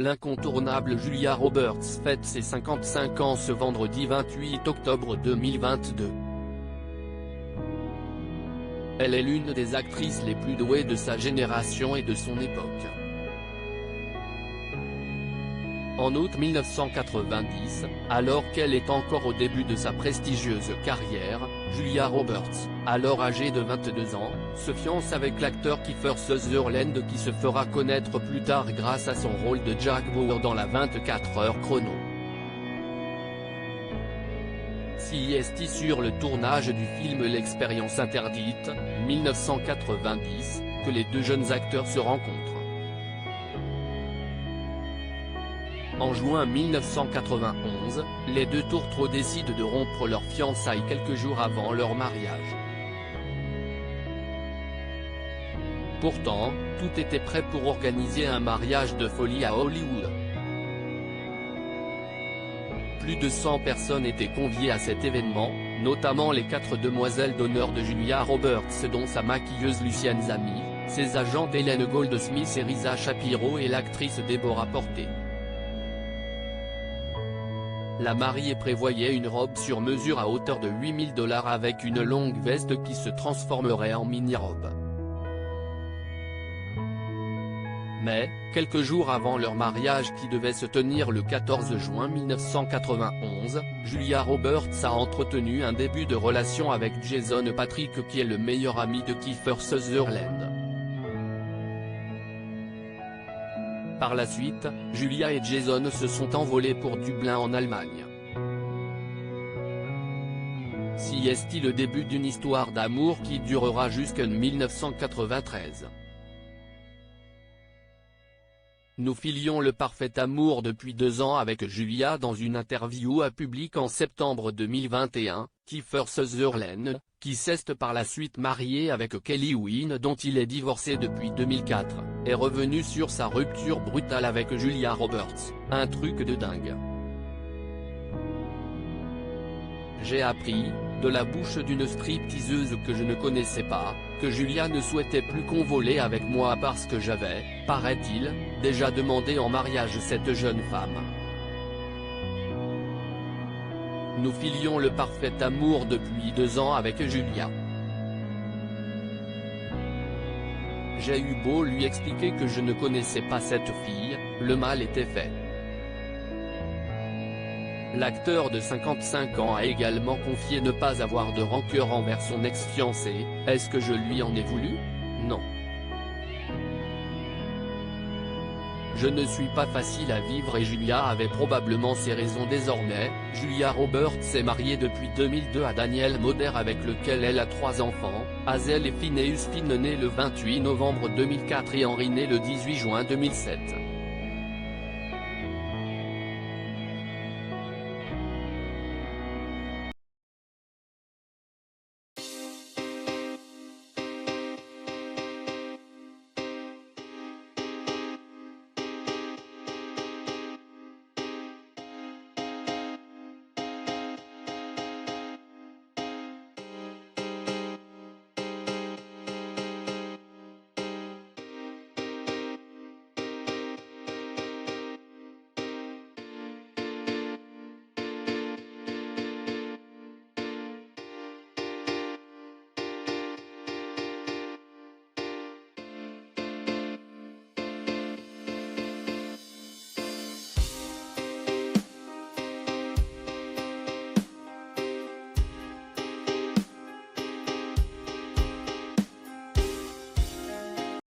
L'incontournable Julia Roberts fête ses 55 ans ce vendredi 28 octobre 2022. Elle est l'une des actrices les plus douées de sa génération et de son époque. En août 1990, alors qu'elle est encore au début de sa prestigieuse carrière, Julia Roberts, alors âgée de 22 ans, se fiance avec l'acteur Kiefer Sutherland qui se fera connaître plus tard grâce à son rôle de Jack Bauer dans la 24 heures chrono. CST sur le tournage du film L'Expérience interdite, 1990, que les deux jeunes acteurs se rencontrent. En juin 1991, les deux tourtereaux décident de rompre leur fiançailles quelques jours avant leur mariage. Pourtant, tout était prêt pour organiser un mariage de folie à Hollywood. Plus de 100 personnes étaient conviées à cet événement, notamment les 4 demoiselles d'honneur de Julia Roberts dont sa maquilleuse Lucienne Zami, ses agentes Hélène Goldsmith et Risa Shapiro et l'actrice Deborah Porté. La mariée prévoyait une robe sur mesure à hauteur de 8 000 $ avec une longue veste qui se transformerait en mini-robe. Mais, quelques jours avant leur mariage qui devait se tenir le 14 juin 1991, Julia Roberts a entretenu un début de relation avec Jason Patric qui est le meilleur ami de Kiefer Sutherland. Par la suite, Julia et Jason se sont envolés pour Dublin en Allemagne. CST le début d'une histoire d'amour qui durera jusqu'en 1993. Nous filions le parfait amour depuis 2 ans avec Julia dans une interview à Public en septembre 2021, Kiefer Sutherland, qui s'est par la suite marié avec Kelly Wynne dont il est divorcé depuis 2004, est revenu sur sa rupture brutale avec Julia Roberts, un truc de dingue. J'ai appris, de la bouche d'une stripteaseuse que je ne connaissais pas, que Julia ne souhaitait plus convoler avec moi parce que j'avais, paraît-il, déjà demandé en mariage cette jeune femme. Nous filions le parfait amour depuis 2 ans avec Julia. J'ai eu beau lui expliquer que je ne connaissais pas cette fille, le mal était fait. L'acteur de 55 ans a également confié ne pas avoir de rancœur envers son ex-fiancé. Est-ce que je lui en ai voulu? Non. Je ne suis pas facile à vivre et Julia avait probablement ses raisons désormais. Julia Roberts est mariée depuis 2002 à Daniel Moder avec lequel elle a 3 enfants, Hazel et Phineas Finn né le 28 novembre 2004 et Henry né le 18 juin 2007.